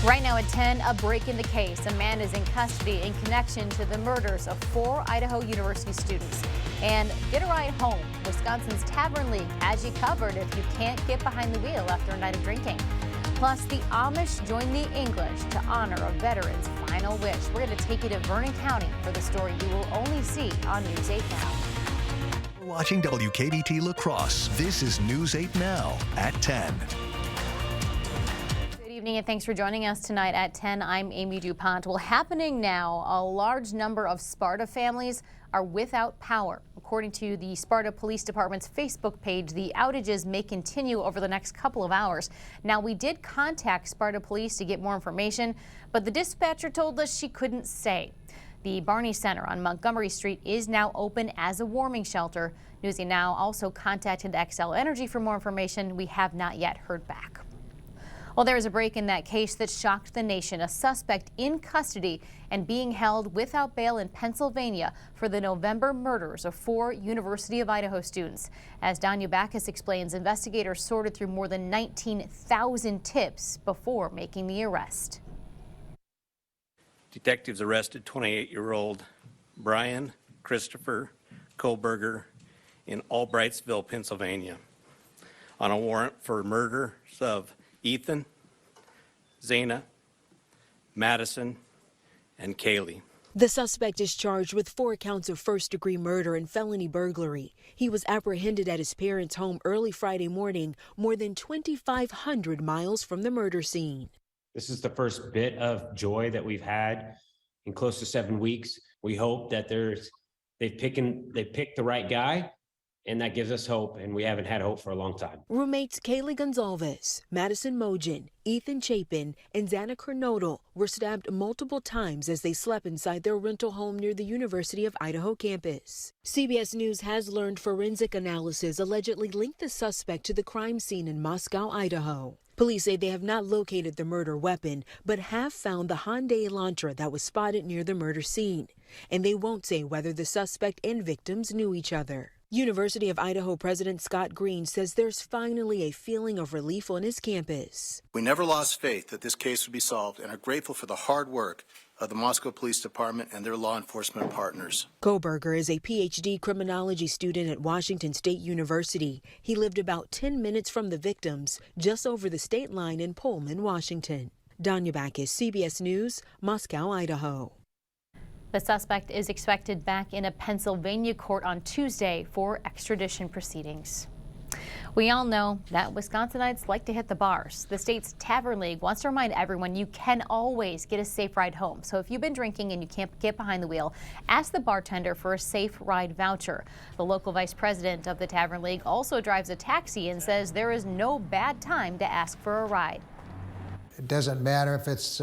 Right now at 10, a break in the case. A man is in custody in connection to the murders of 4 Idaho University students. And get a ride home. Wisconsin's Tavern League has you covered if you can't get behind the wheel after a night of drinking. Plus, the Amish join the English to honor a veteran's final wish. We're going to take you to Vernon County for the story you will only see on News 8 Now. Watching WKBT La Crosse, this is News 8 Now at 10. Good evening and thanks for joining us tonight at 10. I'm Amy DuPont. Well, happening now, a large number of Sparta families are without power. According to the Sparta Police Department's Facebook page, the outages may continue over the next couple of hours. Now, we did contact Sparta Police to get more information, but the dispatcher told us she couldn't say. The Barney Center on Montgomery Street is now open as a warming shelter. Newsy Now also contacted Xcel Energy for more information. We have not yet heard back. Well, there is a break in that case that shocked the nation. A suspect in custody and being held without bail in Pennsylvania for the November murders of 4 University of Idaho students. As Danya Backus explains, investigators sorted through more than 19,000 tips before making the arrest. Detectives arrested 28-year-old Brian Christopher Kohlberger in Albrightsville, Pennsylvania, on a warrant for murders of Ethan, Zana, Madison, and Kaylee. The suspect is charged with 4 counts of first-degree murder and felony burglary. He was apprehended at his parents' home early Friday morning, more than 2,500 miles from the murder scene. This is the first bit of joy that we've had in close to 7 weeks. We hope that they picked the right guy, and that gives us hope, and we haven't had hope for a long time. Roommates Kaylee Gonzalez, Madison Mogen, Ethan Chapin, and Xana Kernodle were stabbed multiple times as they slept inside their rental home near the University of Idaho campus. CBS News has learned forensic analysis allegedly linked the suspect to the crime scene in Moscow, Idaho. Police say they have not located the murder weapon, but have found the Hyundai Elantra that was spotted near the murder scene. And they won't say whether the suspect and victims knew each other. University of Idaho President Scott Green says there's finally a feeling of relief on his campus. We never lost faith that this case would be solved and are grateful for the hard work of the Moscow Police Department and their law enforcement partners. Kohlberger is a PhD criminology student at Washington State University. He lived about 10 minutes from the victims, just over the state line in Pullman, Washington. Danya Backus, CBS News, Moscow, Idaho. The suspect is expected back in a Pennsylvania court on Tuesday for extradition proceedings. We all know that Wisconsinites like to hit the bars. The state's Tavern League wants to remind everyone you can always get a safe ride home. So if you've been drinking and you can't get behind the wheel, ask the bartender for a safe ride voucher. The local vice president of the Tavern League also drives a taxi and says there is no bad time to ask for a ride. It doesn't matter if it's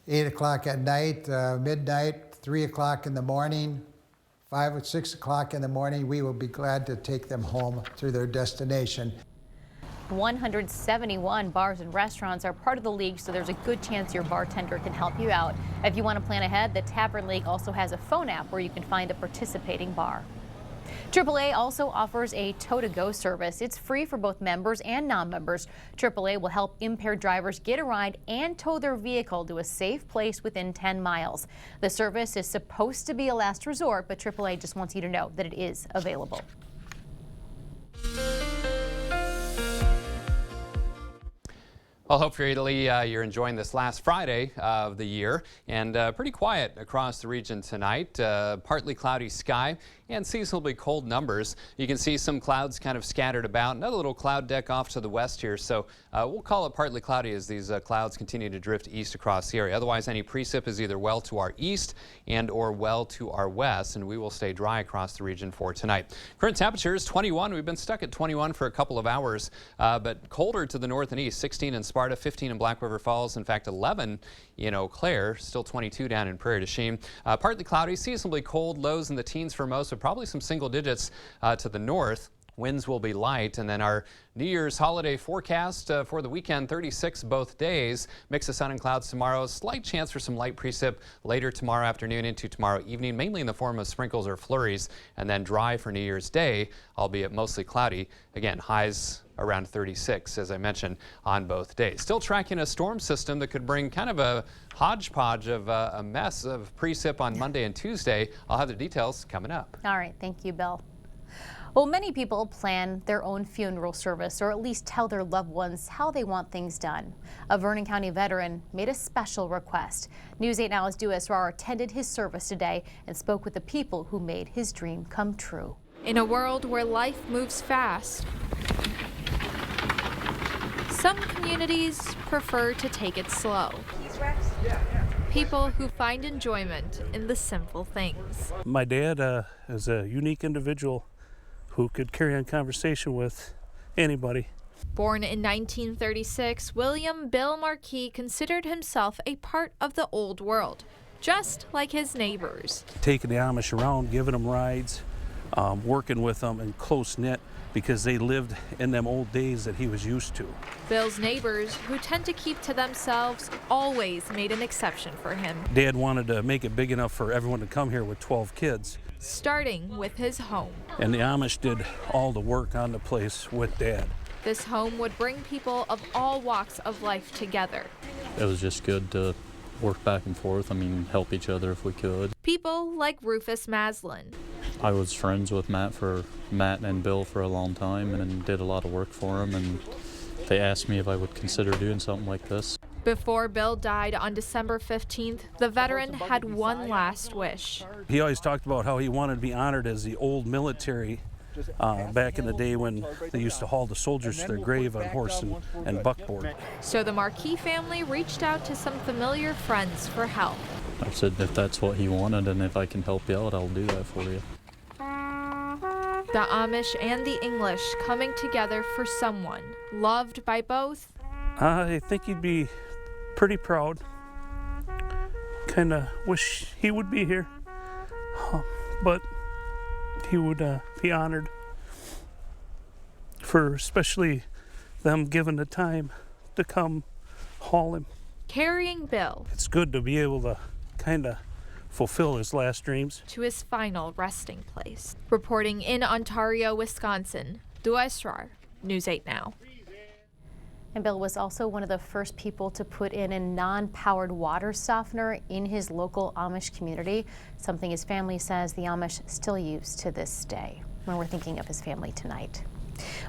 8 o'clock at night, midnight, 3 o'clock in the morning, 5 or 6 o'clock in the morning, we will be glad to take them home to their destination. 171 bars and restaurants are part of the league, so there's a good chance your bartender can help you out. If you want to plan ahead, the Tavern League also has a phone app where you can find a participating bar. AAA also offers a tow-to-go service. It's free for both members and non-members. AAA will help impaired drivers get a ride and tow their vehicle to a safe place within 10 miles. The service is supposed to be a last resort, but AAA just wants you to know that it is available. Well, hopefully you're enjoying this last Friday of the year, and pretty quiet across the region tonight. Partly cloudy sky and seasonably cold numbers. You can see some clouds kind of scattered about. Another little cloud deck off to the west here, so we'll call it partly cloudy as these clouds continue to drift east across the area. Otherwise, any precip is either well to our east and or well to our west, and we will stay dry across the region for tonight. Current temperature is 21. We've been stuck at 21 for a couple of hours, but colder to the north and east. 16 in Sparta, 15 in Black River Falls, in fact 11 in Eau Claire, still 22 down in Prairie du Chien. Partly cloudy, seasonably cold, lows in the teens for most, but probably some single digits to the north. Winds will be light, and then our New Year's holiday forecast for the weekend, 36 both days. Mix of sun and clouds tomorrow. Slight chance for some light precip later tomorrow afternoon into tomorrow evening, mainly in the form of sprinkles or flurries, and then dry for New Year's Day, albeit mostly cloudy. Again, highs around 36, as I mentioned, on both days. Still tracking a storm system that could bring kind of a hodgepodge of a mess of precip on Monday and Tuesday. I'll have the details coming up. All right, thank you, Bill. Well, many people plan their own funeral service or at least tell their loved ones how they want things done. A Vernon County veteran made a special request. News 8 Now's Dua Esrar attended his service today and spoke with the people who made his dream come true. In a world where life moves fast, some communities prefer to take it slow. People who find enjoyment in the simple things. My dad is a unique individual who could carry on conversation with anybody. Born in 1936, William Bill Marquis considered himself a part of the old world, just like his neighbors. Taking the Amish around, giving them rides, working with them and close-knit because they lived in them old days that he was used to. Bill's neighbors, who tend to keep to themselves, always made an exception for him. Dad wanted to make it big enough for everyone to come here with 12 kids. Starting with his home. And the Amish did all the work on the place with Dad. This home would bring people of all walks of life together. It was just good to work back and forth. I mean, help each other if we could. People like Rufus Maslin. I was friends with Matt and Bill for a long time and did a lot of work for them, and they asked me if I would consider doing something like this. Before Bill died on December 15th, the veteran had one last wish. He always talked about how he wanted to be honored as the old military back in the day when they used to haul the soldiers to their grave on horse and buckboard. So the Marquis family reached out to some familiar friends for help. I said if that's what he wanted and if I can help you out, I'll do that for you. The Amish and the English coming together for someone loved by both. I think he'd be pretty proud. Kinda wish he would be here, but he would be honored for especially them giving the time to come haul him. Carrying Bill. It's good to be able to kinda fulfill his last dreams. To his final resting place. Reporting in Ontario, Wisconsin, Dua Esrar, News 8 Now. And Bill was also one of the first people to put in a non-powered water softener in his local Amish community, something his family says the Amish still use to this day. When we're thinking of his family tonight.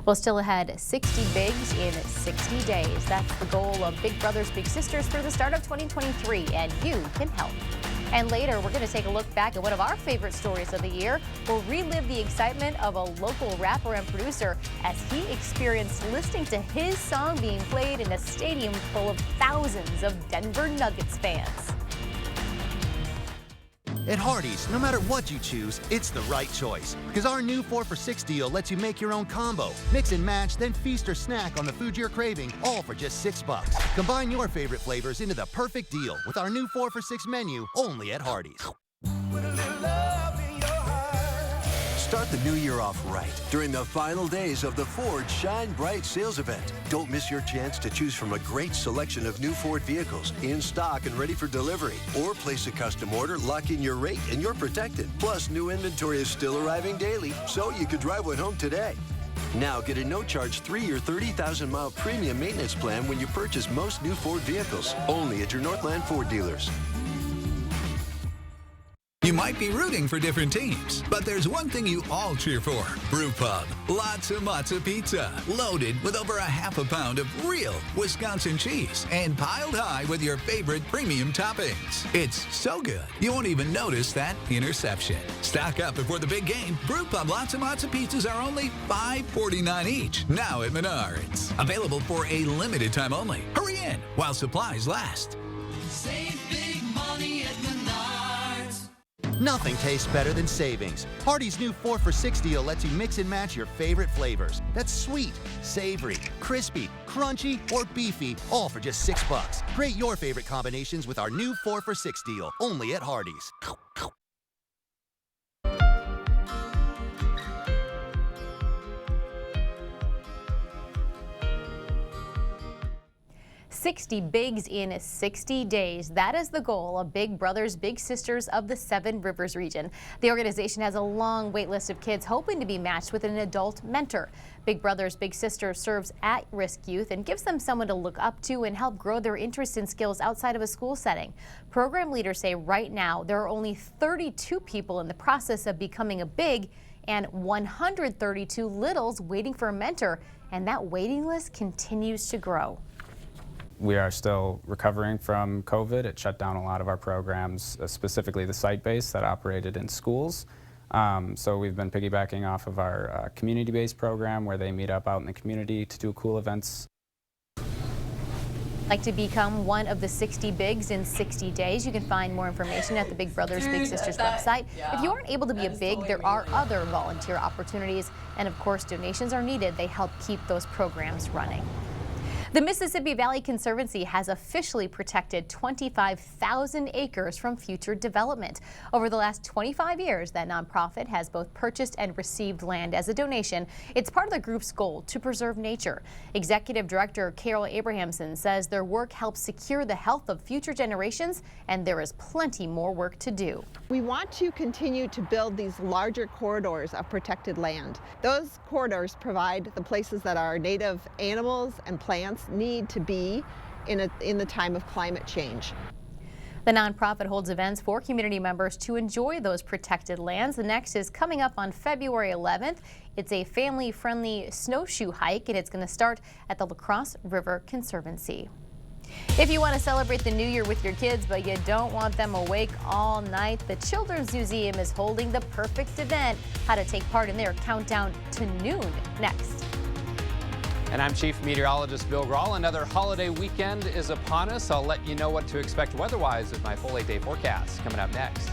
Well, still ahead, 60 bigs in 60 days. That's the goal of Big Brothers Big Sisters for the start of 2023, and you can help. And later, we're going to take a look back at one of our favorite stories of the year. We'll relive the excitement of a local rapper and producer as he experienced listening to his song being played in a stadium full of thousands of Denver Nuggets fans. At Hardee's, no matter what you choose, it's the right choice. Because our new 4 for $6 deal lets you make your own combo. Mix and match, then feast or snack on the food you're craving, all for just $6. Combine your favorite flavors into the perfect deal with our new 4 for $6 menu, only at Hardee's. Start the new year off right during the final days of the Ford Shine Bright sales event. Don't miss your chance to choose from a great selection of new Ford vehicles in stock and ready for delivery. Or place a custom order, lock in your rate, and you're protected. Plus, new inventory is still arriving daily, so you could drive one home today. Now get a no-charge 3 or 30,000-mile premium maintenance plan when you purchase most new Ford vehicles. Only at your Northland Ford dealers. You might be rooting for different teams, but there's one thing you all cheer for. Brew Pub. Lots of matzo pizza, loaded with over ½ a pound of real Wisconsin cheese and piled high with your favorite premium toppings. It's so good, you won't even notice that interception. Stock up before the big game. Brew Pub Lots of Matzo Pizzas are only $5.49 each, now at Menards. Available for a limited time only. Hurry in while supplies last. Save big money at Menards. Nothing tastes better than savings. Hardee's new 4 for $6 deal lets you mix and match your favorite flavors. That's sweet, savory, crispy, crunchy, or beefy, all for just $6. Create your favorite combinations with our new 4 for $6 deal, only at Hardee's. 60 bigs in 60 days. That is the goal of Big Brothers Big Sisters of the Seven Rivers region. The organization has a long wait list of kids hoping to be matched with an adult mentor. Big Brothers Big Sisters serves at-risk youth and gives them someone to look up to and help grow their interests and skills outside of a school setting. Program leaders say right now there are only 32 people in the process of becoming a big and 132 littles waiting for a mentor, and that waiting list continues to grow. We are still recovering from COVID. It shut down a lot of our programs, specifically the site-based that operated in schools. So we've been piggybacking off of our community-based program where they meet up out in the community to do cool events. Like to become one of the 60 bigs in 60 days? You can find more information at the Big Brothers Big Sisters website. If you aren't able to be a big, there are other volunteer opportunities, and of course donations are needed. They help keep those programs running. The Mississippi Valley Conservancy has officially protected 25,000 acres from future development. Over the last 25 years, that nonprofit has both purchased and received land as a donation. It's part of the group's goal to preserve nature. Executive Director Carol Abrahamson says their work helps secure the health of future generations, and there is plenty more work to do. We want to continue to build these larger corridors of protected land. Those corridors provide the places that our native animals and plants need to be in the time of climate change. The nonprofit holds events for community members to enjoy those protected lands. The next is coming up on February 11th. It's a family-friendly snowshoe hike, and it's going to start at the La Crosse River Conservancy. If you want to celebrate the new year with your kids, but you don't want them awake all night, the Children's Museum is holding the perfect event. How to take part in their countdown to noon next. And I'm Chief Meteorologist Bill Grahl. Another holiday weekend is upon us. I'll let you know what to expect weather-wise with my full 8-day forecast coming up next.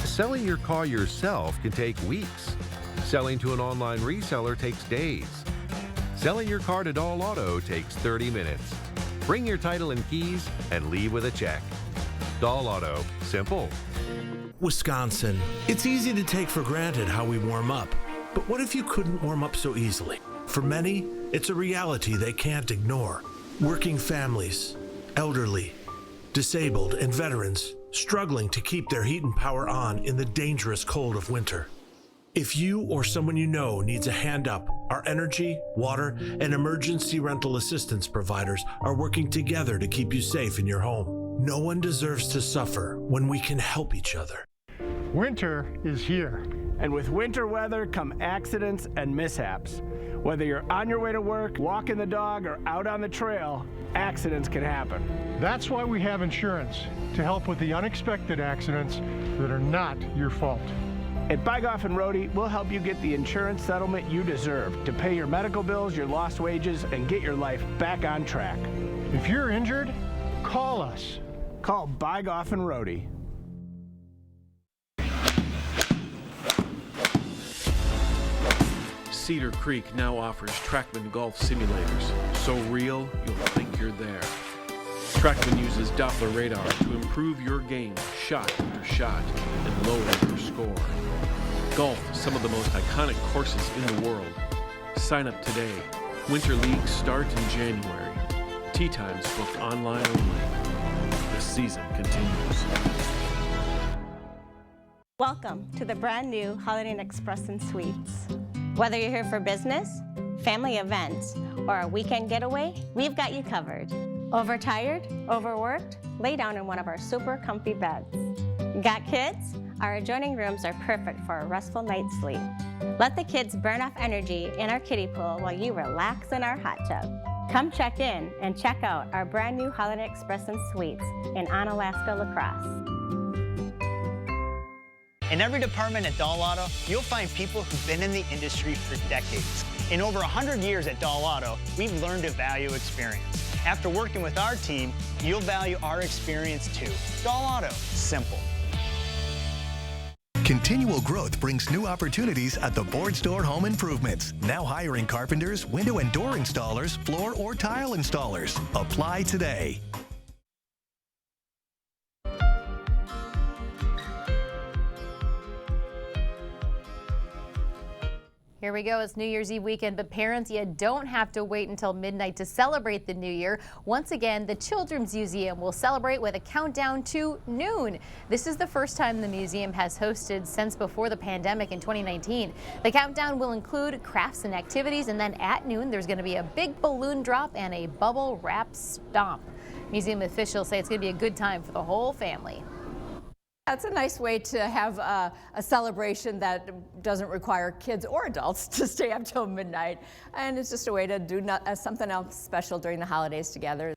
Selling your car yourself can take weeks. Selling to an online reseller takes days. Selling your car to Dahl Auto takes 30 minutes. Bring your title and keys and leave with a check. Dahl Auto, simple. Wisconsin. It's easy to take for granted how we warm up. But what if you couldn't warm up so easily? For many, it's a reality they can't ignore. Working families, elderly, disabled, and veterans struggling to keep their heat and power on in the dangerous cold of winter. If you or someone you know needs a hand up, our energy, water, and emergency rental assistance providers are working together to keep you safe in your home. No one deserves to suffer when we can help each other. Winter is here. And with winter weather come accidents and mishaps. Whether you're on your way to work, walking the dog, or out on the trail, accidents can happen. That's why we have insurance, to help with the unexpected accidents that are not your fault. At Bygoff and Rohde, we'll help you get the insurance settlement you deserve to pay your medical bills, your lost wages, and get your life back on track. If you're injured, call us. Call Bygoff and Rohde. Cedar Creek now offers Trackman golf simulators, so real you'll think you're there. Trackman uses Doppler radar to improve your game shot after shot and lower your score. Golf is some of the most iconic courses in the world. Sign up today. Winter leagues start in January. Tee times booked online only. The season continues. Welcome to the brand new Holiday Inn Express and Suites. Whether you're here for business, family events, or a weekend getaway, we've got you covered. Overtired? Overworked? Lay down in one of our super comfy beds. Got kids? Our adjoining rooms are perfect for a restful night's sleep. Let the kids burn off energy in our kiddie pool while you relax in our hot tub. Come check in and check out our brand new Holiday Inn Express and Suites in Onalaska, La Crosse. In every department at Dahl Auto, you'll find people who've been in the industry for decades. In over 100 years at Dahl Auto, we've learned to value experience. After working with our team, you'll value our experience too. Dahl Auto, simple. Continual growth brings new opportunities at the Board Store Home Improvements. Now hiring carpenters, window and door installers, floor or tile installers. Apply today. Here we go. It's New Year's Eve weekend, but parents, you don't have to wait until midnight to celebrate the new year. Once again, the Children's Museum will celebrate with a countdown to noon. This is the first time the museum has hosted since before the pandemic in 2019. The countdown will include crafts and activities, and then at noon, there's going to be a big balloon drop and a bubble wrap stomp. Museum officials say it's going to be a good time for the whole family. That's a nice way to have a celebration that doesn't require kids or adults to stay up till midnight. And it's just a way to do something else special during the holidays together.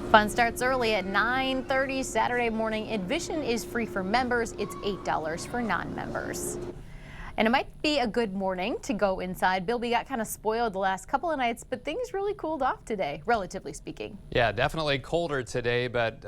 Fun starts early at 9:30 Saturday morning. Admission is free for members. It's $8 for non-members. And it might be a good morning to go inside. Bill, we got kind of spoiled the last couple of nights, but things really cooled off today, relatively speaking. Yeah, definitely colder today, but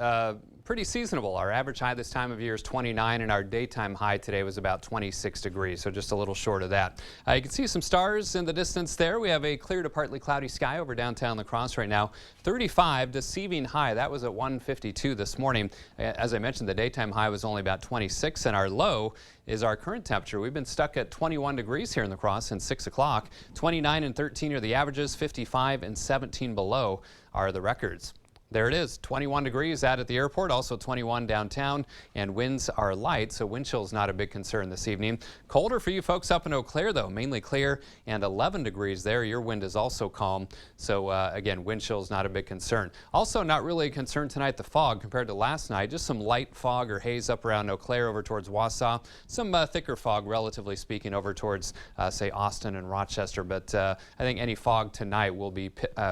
pretty seasonable. Our average high this time of year is 29, and our daytime high today was about 26 degrees, so just a little short of that. You can see some stars in the distance there. We have a clear to partly cloudy sky over downtown La Crosse right now. 35, deceiving high. That was at 1:52 this morning. As I mentioned, the daytime high was only about 26, and our low is our current temperature. We've been stuck at 21 degrees here in La Crosse since 6 o'clock. 29 and 13 are the averages. 55 and 17 below are the records. There it is, 21 degrees out at the airport, also 21 downtown, and winds are light, so wind chill is not a big concern this evening. Colder for you folks up in Eau Claire, though, mainly clear, and 11 degrees there. Your wind is also calm, so again, wind chill is not a big concern. Also not really a concern tonight, the fog compared to last night. Just some light fog or haze up around Eau Claire over towards Wausau. Some thicker fog, relatively speaking, over towards, say, Austin and Rochester, but I think any fog tonight will be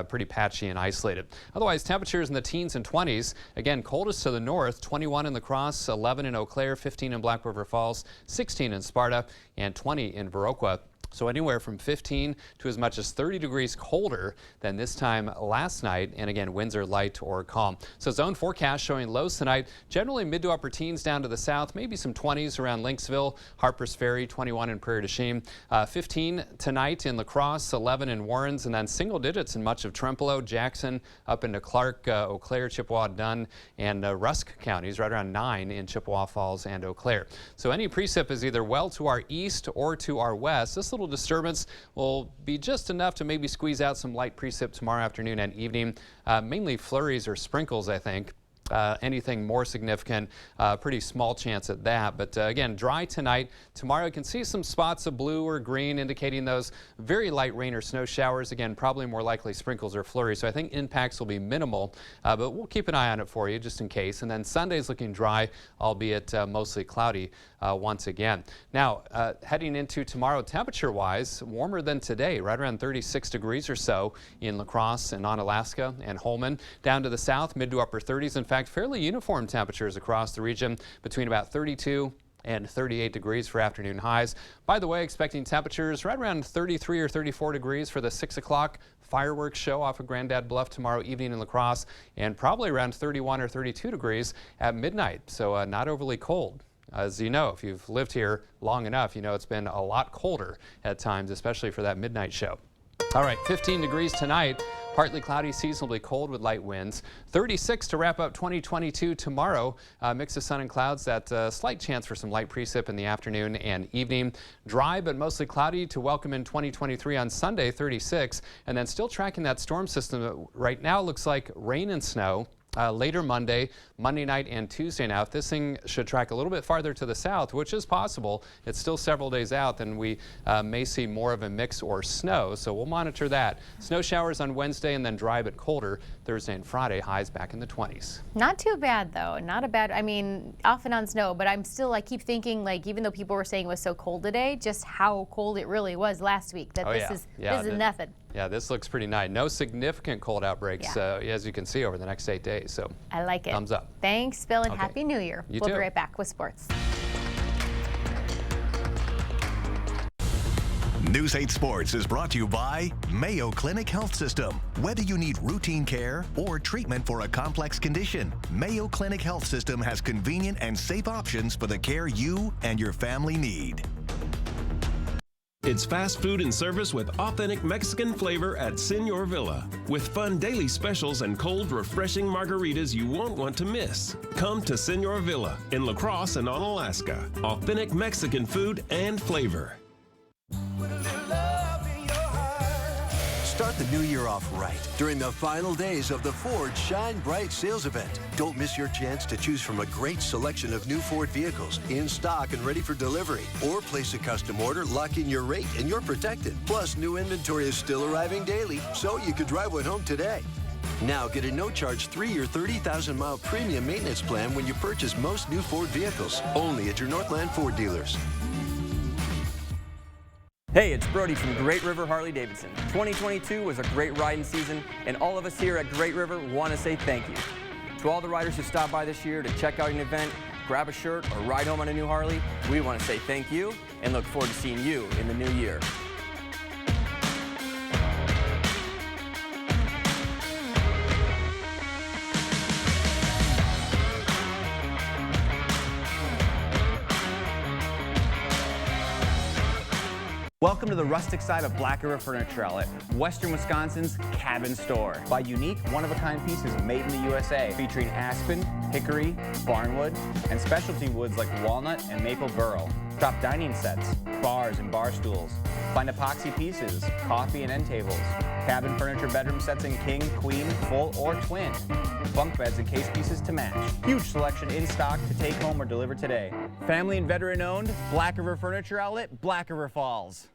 pretty patchy and isolated. Otherwise, temperatures in the teens and 20s. Again, coldest to the north, 21 in La Crosse, 11 in Eau Claire, 15 in Black River Falls, 16 in Sparta, and 20 in Viroqua. So anywhere from 15 to as much as 30 degrees colder than this time last night. And again, winds are light or calm. So zone forecast showing lows tonight, generally mid to upper teens down to the south, maybe some 20s around Lynxville, Harpers Ferry, 21 in Prairie du Chien, 15 tonight in La Crosse, 11 in Warrens, and then single digits in much of Trempealeau, Jackson, up into Clark, Eau Claire, Chippewa, Dunn, and Rusk counties, right around 9 in Chippewa Falls and Eau Claire. So any precip is either well to our east or to our west. This little disturbance will be just enough to maybe squeeze out some light precip tomorrow afternoon and evening, mainly flurries or sprinkles, I think. Anything more significant, pretty small chance at that. But again, dry tonight. Tomorrow you can see some spots of blue or green indicating those very light rain or snow showers. Again, probably more likely sprinkles or flurries. So I think impacts will be minimal, but we'll keep an eye on it for you just in case. And then Sunday's looking dry, albeit mostly cloudy once again. Now, heading into tomorrow, temperature-wise, warmer than today, right around 36 degrees or so in La Crosse and Onalaska and Holmen. Down to the south, mid to upper 30s. In fact, fairly uniform temperatures across the region between about 32 and 38 degrees for afternoon highs. By the way, expecting temperatures right around 33 or 34 degrees for the 6 o'clock fireworks show off of Grandad Bluff tomorrow evening in La Crosse, and probably around 31 or 32 degrees at midnight, so not overly cold. As you know, if you've lived here long enough, you know it's been a lot colder at times, especially for that midnight show. All right, 15 degrees tonight. Partly cloudy, seasonably cold with light winds. 36 to wrap up 2022 tomorrow. Mix of sun and clouds. That slight chance for some light precip in the afternoon and evening. Dry but mostly cloudy to welcome in 2023 on Sunday, 36. And then still tracking that storm system. Right now looks like rain and snow. Later Monday night and Tuesday. Now, if this thing should track a little bit farther to the south, which is possible, it's still several days out, then we may see more of a mix or snow. So we'll monitor that. Snow showers on Wednesday and then dry but colder Thursday and Friday. Highs back in the 20s. Not too bad, though. Not a bad, I mean, off and on snow, but I'm still, I keep thinking, like, even though people were saying it was so cold today, just how cold it really was last week. That this is nothing. Yeah, this looks pretty nice. No significant cold outbreaks, as you can see, over the next 8 days. So I like it. Thumbs up. Thanks, Bill, and Happy New Year. You we'll too. be right back with sports. News 8 Sports is brought to you by Mayo Clinic Health System. Whether you need routine care or treatment for a complex condition, Mayo Clinic Health System has convenient and safe options for the care you and your family need. It's fast food and service with authentic Mexican flavor at Senor Villa. With fun daily specials and cold, refreshing margaritas you won't want to miss. Come to Senor Villa in La Crosse and Onalaska. Authentic Mexican food and flavor. With a little love. the new year off right during the final days of the Ford Shine Bright sales event. Don't miss your chance to choose from a great selection of new Ford vehicles in stock and ready for delivery. Or place a custom order, lock in your rate, and you're protected. Plus, new inventory is still arriving daily, so you could drive one home today. Now get a no-charge 3-year, 30,000-mile premium maintenance plan when you purchase most new Ford vehicles. Only at your Northland Ford dealers. Hey, it's Brody from Great River Harley-Davidson. 2022 was a great riding season, and all of us here at Great River want to say thank you. To all the riders who stopped by this year to check out an event, grab a shirt, or ride home on a new Harley, we want to say thank you and look forward to seeing you in the new year. Welcome to the rustic side of Black River Furniture Outlet, Western Wisconsin's cabin store. Buy unique, one-of-a-kind pieces made in the USA, featuring aspen, hickory, barnwood, and specialty woods like walnut and maple burl. Shop dining sets, bars and bar stools. Find epoxy pieces, coffee and end tables, cabin furniture bedroom sets in king, queen, full, or twin. Bunk beds and case pieces to match. Huge selection in stock to take home or deliver today. Family and veteran owned, Black River Furniture Outlet, Black River Falls.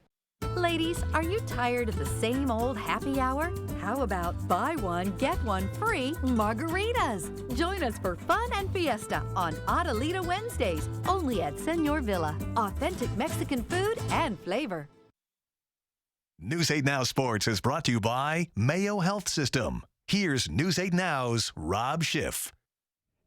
Ladies, are you tired of the same old happy hour? How about buy one, get one free margaritas? Join us for fun and fiesta on Adelita Wednesdays, only at Senor Villa. Authentic Mexican food and flavor. News 8 Now Sports is brought to you by Mayo Health System. Here's News 8 Now's Rob Schiff.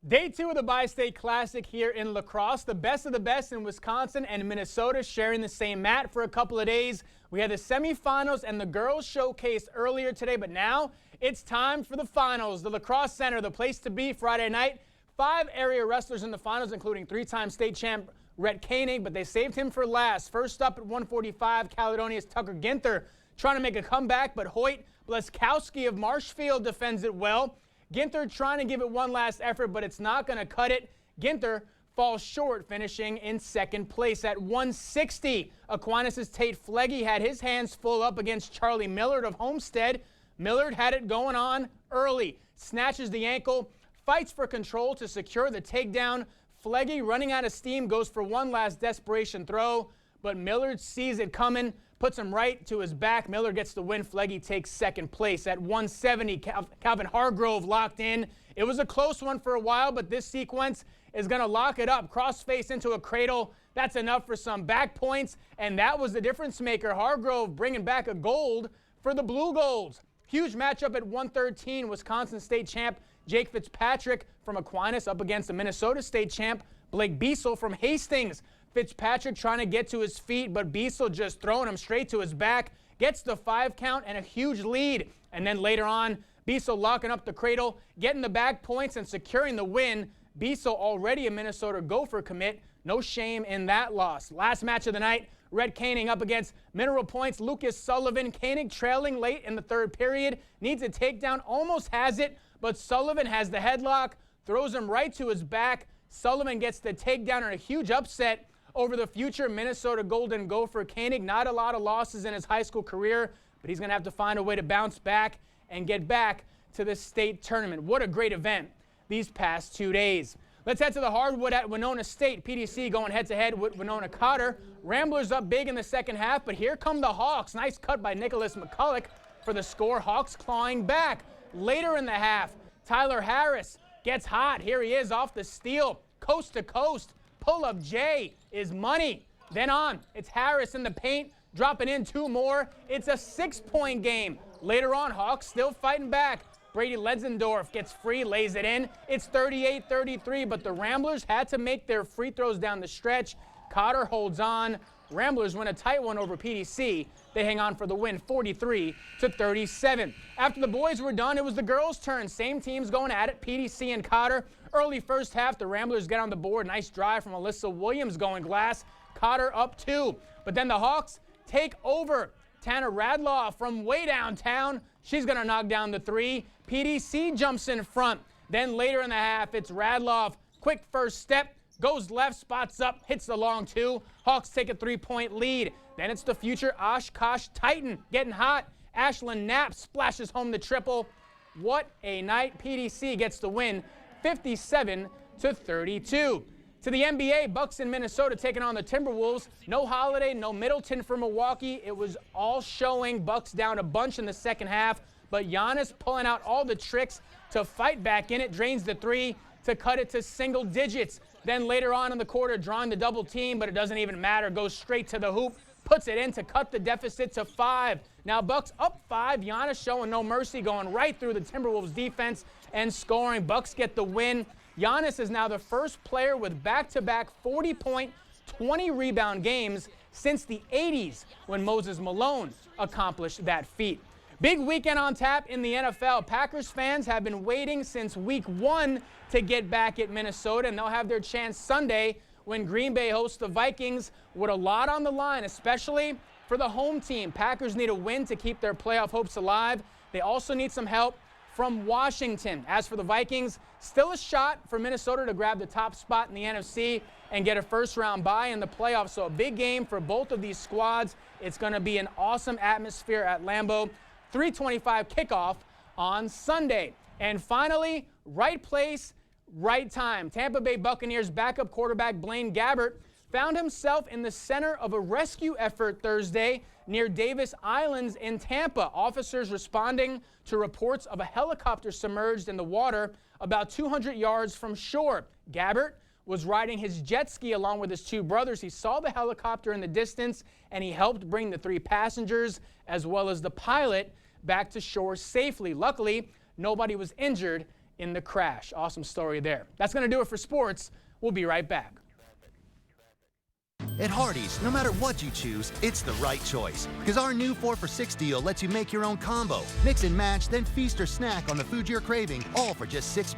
Day 2 of the Bi-State Classic here in La Crosse. The best of the best in Wisconsin and Minnesota sharing the same mat for a couple of days. We had the semifinals and the girls showcase earlier today, but now it's time for the finals. The La Crosse Center, the place to be Friday night. 5 area wrestlers in the finals, including 3-time state champ Rhett Koenig, but they saved him for last. First up at 145, Caledonia's Tucker Ginther trying to make a comeback, but Hoyt Bleskowski of Marshfield defends it well. Ginther trying to give it one last effort, but it's not going to cut it. Ginther falls short, finishing in second place at 160. Aquinas' Tate Flegge had his hands full up against Charlie Millard of Homestead. Millard had it going on early, snatches the ankle, fights for control to secure the takedown. Flegge, running out of steam, goes for one last desperation throw, but Millard sees it coming, puts him right to his back. Millard gets the win. Flegge takes second place at 170. Calvin Hargrove locked in. It was a close one for a while, but this sequence is going to lock it up. Cross-face into a cradle. That's enough for some back points, and that was the difference maker. Hargrove bringing back a gold for the Blue Golds. Huge matchup at 113. Wisconsin State champ Jake Fitzpatrick from Aquinas up against the Minnesota State champ Blake Biesel from Hastings. Fitzpatrick trying to get to his feet, but Biesel just throwing him straight to his back. Gets the 5 count and a huge lead. And then later on, Biesel locking up the cradle, getting the back points and securing the win. Biesel already a Minnesota Gopher commit. No shame in that loss. Last match of the night, Rhett Koenig up against Mineral Point's Lucas Sullivan. Koenig trailing late in the third period. Needs a takedown, almost has it, but Sullivan has the headlock, throws him right to his back. Sullivan gets the takedown and a huge upset over the future Minnesota Golden Gopher. Koenig, not a lot of losses in his high school career, but he's going to have to find a way to bounce back and get back to the state tournament. What a great event these past 2 days. Let's head to the hardwood at Winona State. PDC going head-to-head with Winona Cotter. Ramblers up big in the second half, but here come the Hawks. Nice cut by Nicholas McCulloch for the score. Hawks clawing back. Later in the half, Tyler Harris gets hot. Here he is off the steal, coast to coast. Pull-up J is money. Then on, it's Harris in the paint, dropping in 2 more. It's a 6-point game. Later on, Hawks still fighting back. Brady Letzendorf gets free, lays it in. It's 38-33, but the Ramblers had to make their free throws down the stretch. Cotter holds on. Ramblers win a tight one over PDC. They hang on for the win, 43-37. After the boys were done, it was the girls' turn. Same teams going at it, PDC and Cotter. Early first half, the Ramblers get on the board. Nice drive from Alyssa Williams going glass. Cotter up 2. But then the Hawks take over. Tanner Radloff from way downtown. She's going to knock down the 3. PDC jumps in front. Then later in the half, it's Radloff. Quick first step. Goes left, spots up, hits the long 2. Hawks take a 3-point lead. Then it's the future Oshkosh Titan getting hot. Ashlyn Knapp splashes home the triple. What a night. PDC gets the win, 57-32. To the NBA, Bucks in Minnesota taking on the Timberwolves. No Holiday, no Middleton for Milwaukee. It was all showing. Bucks down a bunch in the second half, but Giannis pulling out all the tricks to fight back in it, drains the three to cut it to single digits. Then later on in the quarter, drawing the double team, but it doesn't even matter. Goes straight to the hoop, puts it in to cut the deficit to 5. Now Bucks up 5. Giannis showing no mercy, going right through the Timberwolves defense and scoring. Bucks get the win. Giannis is now the first player with back-to-back 40-point, 20-rebound games since the 80s when Moses Malone accomplished that feat. Big weekend on tap in the NFL. Packers fans have been waiting since week 1 to get back at Minnesota, and they'll have their chance Sunday when Green Bay hosts the Vikings with a lot on the line, especially for the home team. Packers need a win to keep their playoff hopes alive. They also need some help from Washington. As for the Vikings, still a shot for Minnesota to grab the top spot in the NFC and get a first-round bye in the playoffs. So a big game for both of these squads. It's going to be an awesome atmosphere at Lambeau. 3:25 kickoff on Sunday. And finally, right place, right time. Tampa Bay Buccaneers backup quarterback Blaine Gabbert found himself in the center of a rescue effort Thursday near Davis Islands in Tampa. Officers responding to reports of a helicopter submerged in the water about 200 yards from shore. Gabbert was riding his jet ski along with his 2 brothers. He saw the helicopter in the distance, and he helped bring the 3 passengers as well as the pilot back to shore safely. Luckily, nobody was injured in the crash. Awesome story there. That's going to do it for sports. We'll be right back. At Hardee's, no matter what you choose, it's the right choice. Because our new 4 for $6 deal lets you make your own combo. Mix and match, then feast or snack on the food you're craving, all for just $6.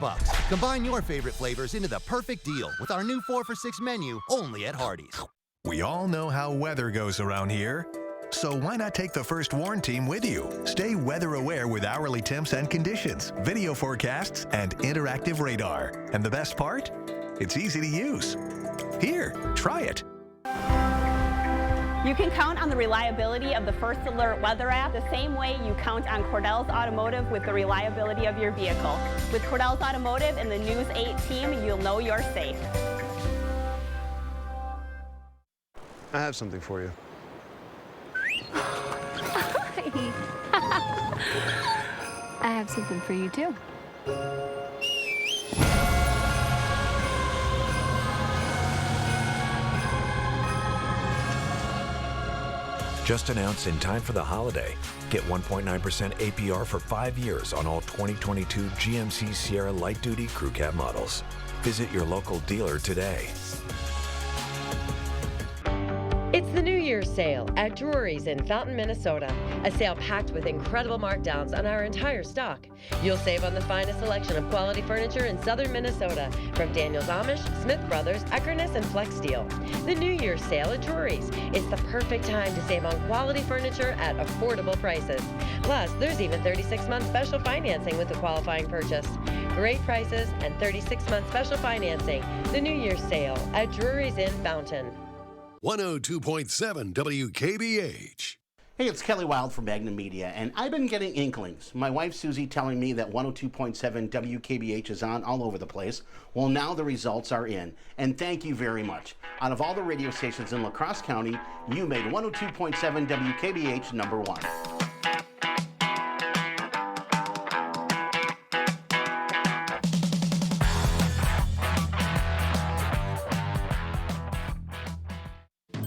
Combine your favorite flavors into the perfect deal with our new 4 for $6 menu, only at Hardee's. We all know how weather goes around here. So why not take the First Warn team with you? Stay weather aware with hourly temps and conditions, video forecasts, and interactive radar. And the best part? It's easy to use. Here, try it. You can count on the reliability of the First Alert weather app the same way you count on Cordell's Automotive with the reliability of your vehicle. With Cordell's Automotive and the News 8 team, you'll know you're safe. I have something for you. I have something for you too. Just announced in time for the holiday. Get 1.9% APR for 5 years on all 2022 GMC Sierra Light Duty Crew Cab models. Visit your local dealer today. It's the New Year's sale at Drury's in Fountain, Minnesota. A sale packed with incredible markdowns on our entire stock. You'll save on the finest selection of quality furniture in southern Minnesota from Daniels Amish, Smith Brothers, Eckerness, and Flex Steel. The New Year's sale at Drury's. It's the perfect time to save on quality furniture at affordable prices. Plus, there's even 36-month special financing with a qualifying purchase. Great prices and 36-month special financing. The New Year's sale at Drury's in Fountain. 102.7 WKBH. Hey, it's Kelly Wild from Magnum Media, and I've been getting inklings. My wife Susie telling me that 102.7 WKBH is on all over the place. Well, now the results are in, and thank you very much. Out of all the radio stations in La Crosse County, you made 102.7 WKBH number 1.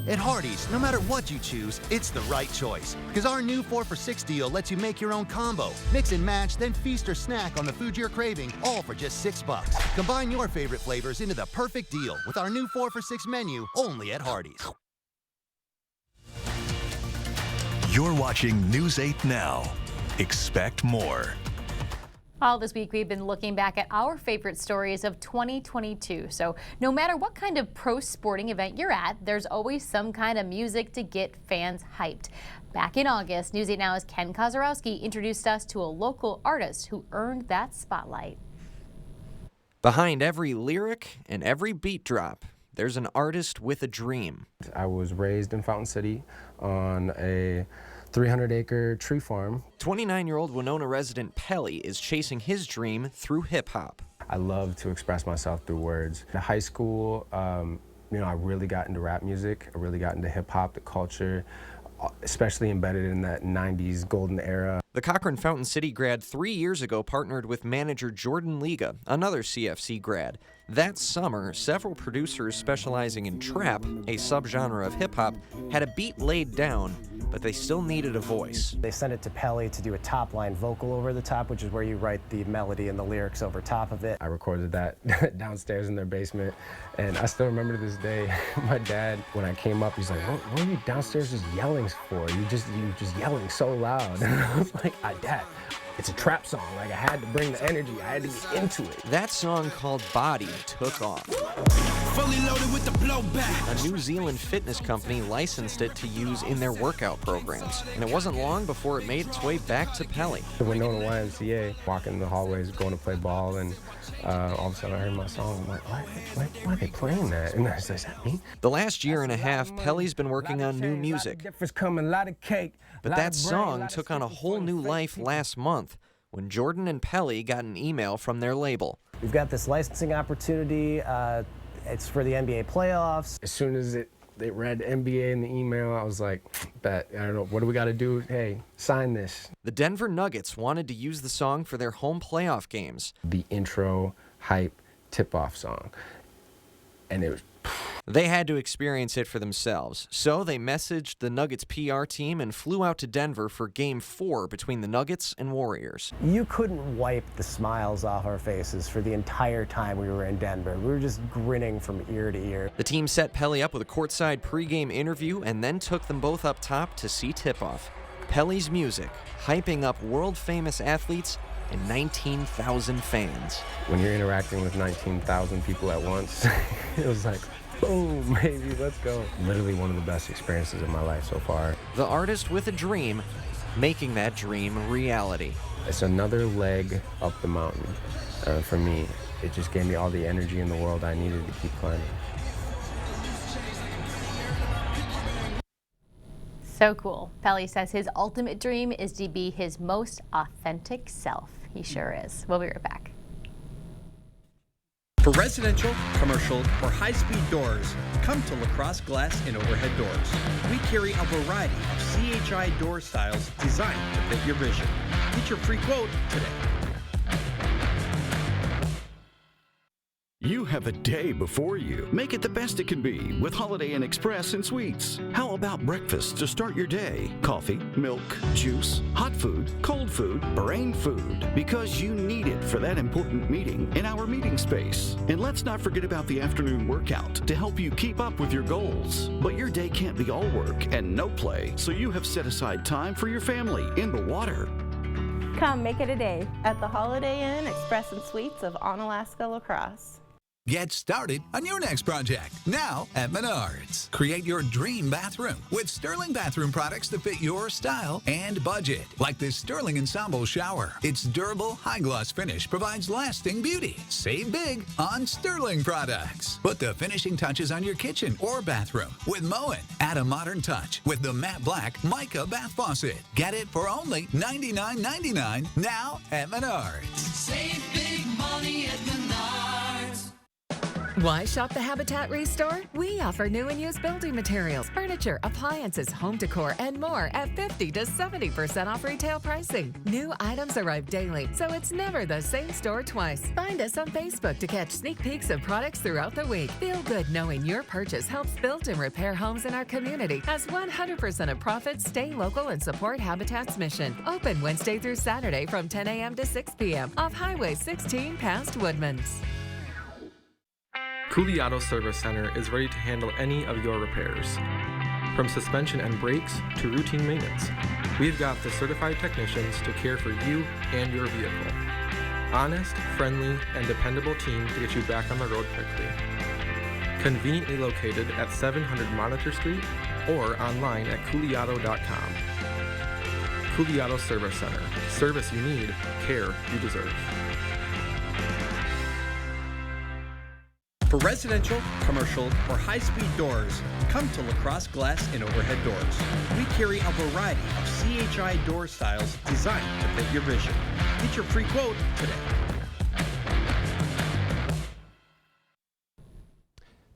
At Hardee's, no matter what you choose, it's the right choice. Because our new 4 for $6 deal lets you make your own combo. Mix and match, then feast or snack on the food you're craving, all for just $6. Combine your favorite flavors into the perfect deal with our new 4 for $6 menu, only at Hardee's. You're watching News 8 Now. Expect more. All this week, we've been looking back at our favorite stories of 2022. So no matter what kind of pro sporting event you're at, there's always some kind of music to get fans hyped. Back in August, News 8 Now's Ken Kozarowski introduced us to a local artist who earned that spotlight. Behind every lyric and every beat drop, there's an artist with a dream. I was raised in Fountain City on a 300-acre tree farm. 29-year-old Winona resident Pelly is chasing his dream through hip-hop. I love to express myself through words. In high school, you know, I really got into rap music. I really got into hip-hop, the culture, especially embedded in that 90s golden era. The Cochran Fountain City grad 3 years ago partnered with manager Jordan Liga, another CFC grad. That summer, several producers specializing in trap, a subgenre of hip-hop, had a beat laid down, but they still needed a voice. They sent it to Pelly to do a top-line vocal over the top, which is where you write the melody and the lyrics over top of it. I recorded that downstairs in their basement, and I still remember to this day, my dad, when I came up, he's like, what are you downstairs just yelling for? You're just yelling so loud. And I was like, Dad, it's a trap song. Like, I had to bring the energy. I had to get into it. That song called Body took off. Fully loaded with the blowback. A New Zealand fitness company licensed it to use in their workout programs. And it wasn't long before it made its way back to Pelly. The Winona YMCA, walking in the hallways, going to play ball, and all of a sudden I heard my song. I'm like, why are they playing that? And I said, is that me? The last year and a half, Pelly's been working on new music. But that song took on a whole new life last month when Jordan and Pelly got an email from their label. We've got this licensing opportunity. It's for the NBA playoffs. As soon as they read NBA in the email, I was like, bet, I don't know, what do we got to do? Hey, sign this. The Denver Nuggets wanted to use the song for their home playoff games. The intro, hype, tip-off song. And it was... They had to experience it for themselves, so they messaged the Nuggets PR team and flew out to Denver for Game 4 between the Nuggets and Warriors. You couldn't wipe the smiles off our faces for the entire time we were in Denver. We were just grinning from ear to ear. The team set Pelly up with a courtside pregame interview and then took them both up top to see tip-off. Pelly's music, hyping up world-famous athletes and 19,000 fans. When you're interacting with 19,000 people at once, it was like, boom, baby, let's go. Literally one of the best experiences of my life so far. The artist with a dream, making that dream reality. It's another leg up the mountain for me. It just gave me all the energy in the world I needed to keep climbing. So cool. Pelly says his ultimate dream is to be his most authentic self. He sure is. We'll be right back. For residential, commercial, or high-speed doors, come to LaCrosse Glass and Overhead Doors. We carry a variety of CHI door styles designed to fit your vision. Get your free quote today. You have a day before you. Make it the best it can be with Holiday Inn Express and Suites. How about breakfast to start your day? Coffee, milk, juice, hot food, cold food, brain food. Because you need it for that important meeting in our meeting space. And let's not forget about the afternoon workout to help you keep up with your goals. But your day can't be all work and no play, so you have set aside time for your family in the water. Come make it a day at the Holiday Inn Express and Suites of Onalaska La Crosse. Get started on your next project now at Menards. Create your dream bathroom with Sterling bathroom products that fit your style and budget. Like this Sterling Ensemble shower. Its durable, high-gloss finish provides lasting beauty. Save big on Sterling products. Put the finishing touches on your kitchen or bathroom with Moen. Add a modern touch with the matte black Mica bath faucet. Get it for only $99.99 now at Menards. Save big money at Menards. Why shop the Habitat Restore? We offer new and used building materials, furniture, appliances, home decor, and more at 50 to 70% off retail pricing. New items arrive daily, so it's never the same store twice. Find us on Facebook to catch sneak peeks of products throughout the week. Feel good knowing your purchase helps build and repair homes in our community, as 100% of profits stay local and support Habitat's mission. Open Wednesday through Saturday from 10 a.m. to 6 p.m. off Highway 16 past Woodman's. Cooley Auto Service Center is ready to handle any of your repairs. From suspension and brakes to routine maintenance, we've got the certified technicians to care for you and your vehicle. Honest, friendly, and dependable team to get you back on the road quickly. Conveniently located at 700 Monitor Street or online at cooleyauto.com. Cooley Auto Service Center. Service you need, care you deserve. For residential, commercial, or high-speed doors, come to Lacrosse Glass and Overhead Doors. We carry a variety of CHI door styles designed to fit your vision. Get your free quote today.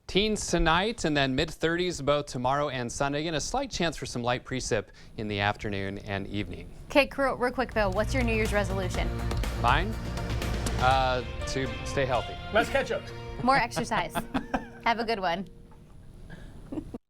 Teens tonight and then mid-30s both tomorrow and Sunday, and a slight chance for some light precip in the afternoon and evening. Okay, real quick though, what's your New Year's resolution? Mine? To stay healthy. Let's catch up. More exercise. Have a good one.